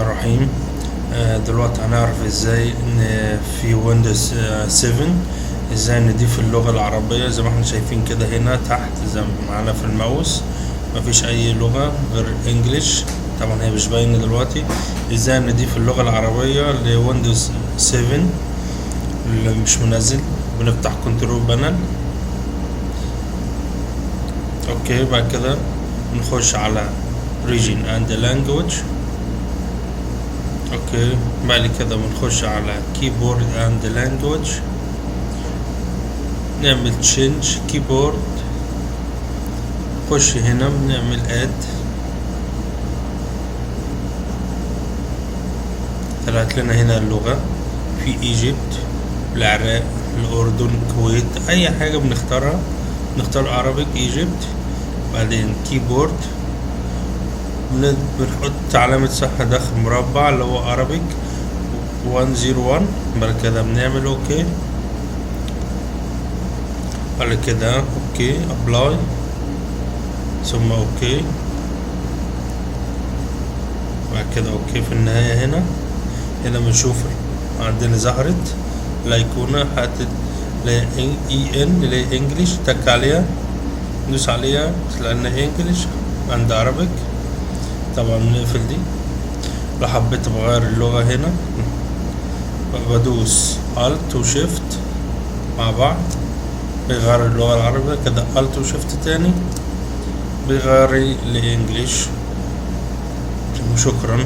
الرحيم. دلوقتي هنعرف ازاي ان في ويندوز 7 ازاي نضيف اللغة العربية زي ما احنا شايفين كده هنا تحت زي ما معانا في الماوس. مفيش اي لغة غير انجليش، طبعا هي مش باينة دلوقتي. ازاي نضيف اللغة العربية لويندوز 7 اللي مش منزل؟ بنفتح كنترول بانل، اوكي. بعد كده نخش على region and language، اوكي. بعد كده بنخش على keyboard and language، نعمل change keyboard، نخش هنا بنعمل add، طلعت لنا هنا اللغة في ايجيبت، العراق، الاردن، الكويت، اي حاجة بنختارها. نختار عربيك ايجيبت، بعدين كيبورد بنحط علامة صح داخل مربع اللي هو عربيك 101. بعد كده بنعمل اوكي، بعد كده اوكي ابلاي، ثم اوكي، بعد كده اوكي. في النهاية هنا بنشوف عندنا ظهرت الايقونة حاطط اي ان اللي هي انجلش، تك عليها ندوس عليها تطلع لنا انجلش عند عربيك. طبعا نقفل دي. لو حبيت بغير اللغة هنا بدوس الت وشيفت مع بعض بيغير اللغة العربية، كده الت وشيفت تاني بيغير لانجليش. شكرا.